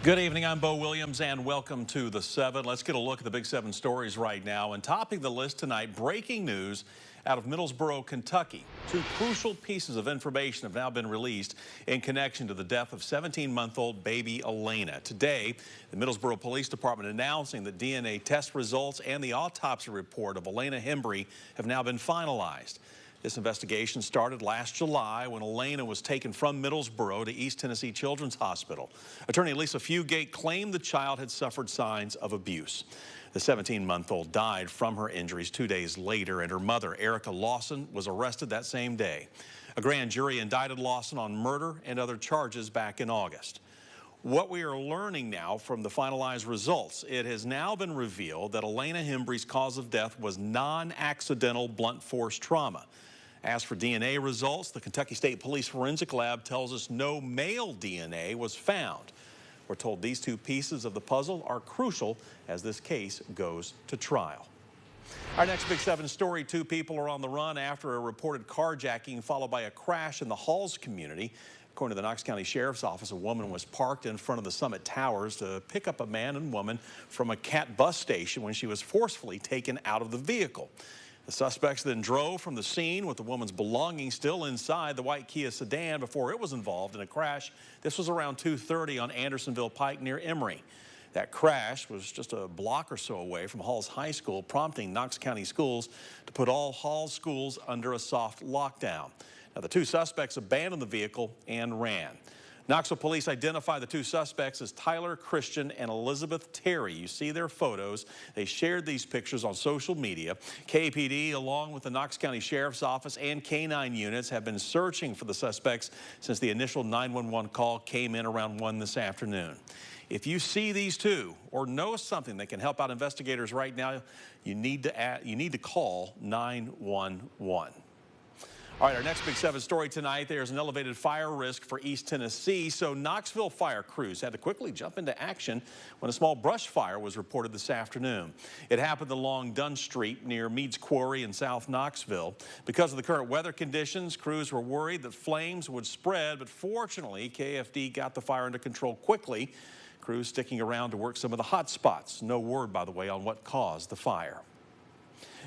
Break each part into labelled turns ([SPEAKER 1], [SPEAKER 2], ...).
[SPEAKER 1] Good evening, I'm Bo Williams and welcome to the 7. Let's get a look at the big 7 stories right now. And topping the list tonight, breaking news out of Middlesboro, Kentucky. Two crucial pieces of information have now been released in connection to the death of 17-month-old baby Elena. Today, the Middlesboro Police Department announcing that DNA test results and the autopsy report of Elena Hembry have now been finalized. This investigation started last July when Elena was taken from Middlesboro to East Tennessee Children's Hospital. Attorney Lisa Fugate claimed the child had suffered signs of abuse. The 17-month-old died from her injuries 2 days later, and her mother, Erica Lawson, was arrested that same day. A grand jury indicted Lawson on murder and other charges back in August. What we are learning now from the finalized results, it has now been revealed that Elena Hembry's cause of death was non-accidental blunt force trauma. As for DNA results, the Kentucky State Police Forensic Lab tells us no male DNA was found. We're told these two pieces of the puzzle are crucial as this case goes to trial. Our next Big 7 story, two people are on the run after a reported carjacking followed by a crash in the Halls community. According to the Knox County Sheriff's Office, a woman was parked in front of the Summit Towers to pick up a man and woman from a CAT bus station when she was forcefully taken out of the vehicle. The suspects then drove from the scene with the woman's belongings still inside the white Kia sedan before it was involved in a crash. This was around 2:30 on Andersonville Pike near Emory. That crash was just a block or so away from Halls High School, prompting Knox County schools to put all Halls schools under a soft lockdown. Now, the two suspects abandoned the vehicle and ran. Knoxville police identified the two suspects as Tyler Christian and Elizabeth Terry. You see their photos. They shared these pictures on social media. KPD, along with the Knox County Sheriff's Office and K-9 units, have been searching for the suspects since the initial 911 call came in around 1 this afternoon. If you see these two or know something that can help out investigators right now, you need to call 911. All right, our next Big 7 story tonight, there's an elevated fire risk for East Tennessee, so Knoxville fire crews had to quickly jump into action when a small brush fire was reported this afternoon. It happened along Dunn Street near Meads Quarry in South Knoxville. Because of the current weather conditions, crews were worried that flames would spread, but fortunately, KFD got the fire under control quickly. Crews sticking around to work some of the hot spots. No word, by the way, on what caused the fire.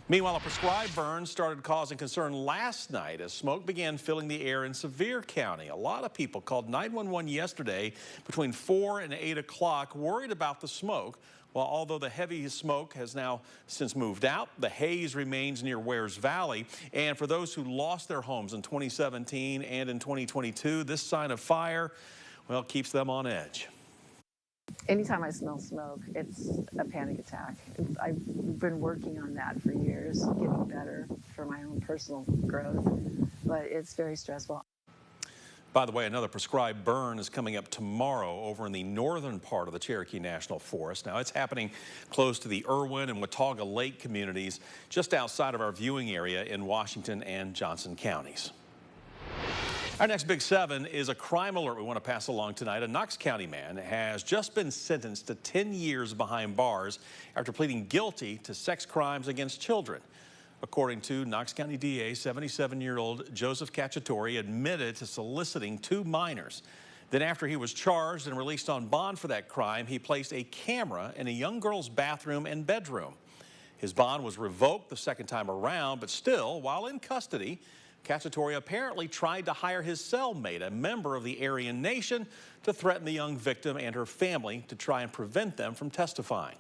[SPEAKER 1] Meanwhile, a prescribed burn started causing concern last night as smoke began filling the air in Sevier County. A lot of people called 911 yesterday between 4 and 8 o'clock worried about the smoke. Well, although the heavy smoke has now since moved out, the haze remains near Wares Valley. And for those who lost their homes in 2017 and in 2022, this sign of fire, well, keeps them on edge.
[SPEAKER 2] Anytime I smell smoke, it's a panic attack. I've been working on that for years, getting better for my own personal growth, but it's very stressful.
[SPEAKER 1] By the way, another prescribed burn is coming up tomorrow over in the northern part of the Cherokee National Forest. Now, it's happening close to the Irwin and Watauga Lake communities, just outside of our viewing area in Washington and Johnson counties. Our next Big 7 is a crime alert we want to pass along tonight. A Knox County man has just been sentenced to 10 years behind bars after pleading guilty to sex crimes against children. According to Knox County DA, 77-year-old Joseph Cacciatore admitted to soliciting 2 minors. Then after he was charged and released on bond for that crime, he placed a camera in a young girl's bathroom and bedroom. His bond was revoked the second time around, but still, while in custody, Cacciatore apparently tried to hire his cellmate, a member of the Aryan Nation, to threaten the young victim and her family to try and prevent them from testifying.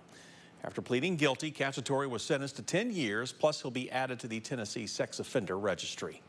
[SPEAKER 1] After pleading guilty, Cacciatore was sentenced to 10 years, plus he'll be added to the Tennessee Sex Offender Registry.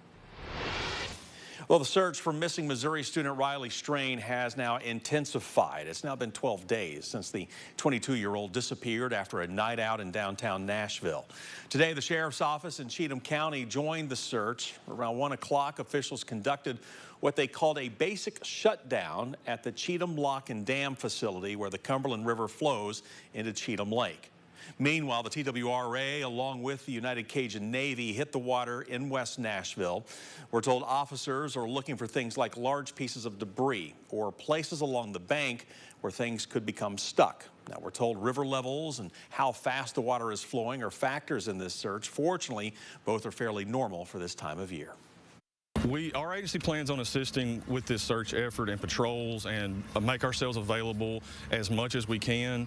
[SPEAKER 1] Well, the search for missing Missouri student Riley Strain has now intensified. It's now been 12 days since the 22-year-old disappeared after a night out in downtown Nashville. Today, the Sheriff's Office in Cheatham County joined the search. Around 1 o'clock, officials conducted what they called a basic shutdown at the Cheatham Lock and Dam facility where the Cumberland River flows into Cheatham Lake. Meanwhile, the TWRA, along with the United Cajun Navy, hit the water in West Nashville. We're told officers are looking for things like large pieces of debris or places along the bank where things could become stuck. Now, we're told river levels and how fast the water is flowing are factors in this search. Fortunately, both are fairly normal for this time of year.
[SPEAKER 3] Our agency plans on assisting with this search effort and patrols and make ourselves available as much as we can.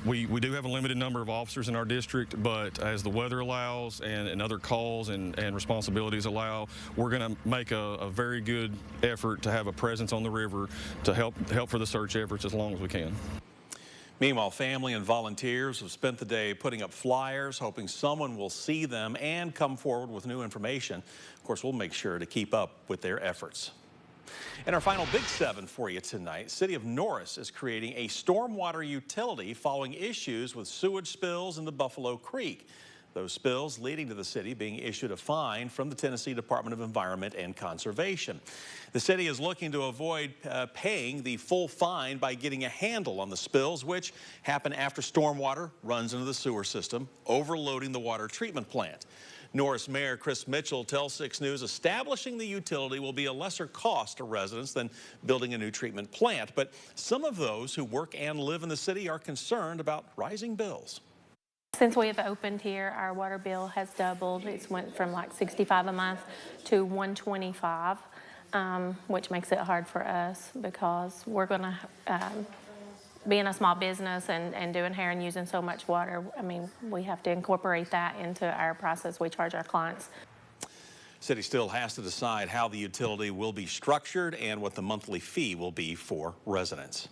[SPEAKER 3] We do have a limited number of officers in our district, but as the weather allows and other calls and responsibilities allow, we're going to make a very good effort to have a presence on the river to help for the search efforts as long as we can.
[SPEAKER 1] Meanwhile, family and volunteers have spent the day putting up flyers, hoping someone will see them and come forward with new information. Of course, we'll make sure to keep up with their efforts. And our final Big 7 for you tonight, City of Norris is creating a stormwater utility following issues with sewage spills in the Buffalo Creek. Those spills leading to the city being issued a fine from the Tennessee Department of Environment and Conservation. The city is looking to avoid paying the full fine by getting a handle on the spills, which happen after stormwater runs into the sewer system, overloading the water treatment plant. Norris Mayor Chris Mitchell tells 6 News establishing the utility will be a lesser cost to residents than building a new treatment plant. But some of those who work and live in the city are concerned about rising bills.
[SPEAKER 4] Since we have opened here, our water bill has doubled. It's went from like $65 a month to $125, which makes it hard for us because we're going to, being a small business and doing hair and using so much water, I mean, we have to incorporate that into our process we charge our clients.
[SPEAKER 1] City still has to decide how the utility will be structured and what the monthly fee will be for residents.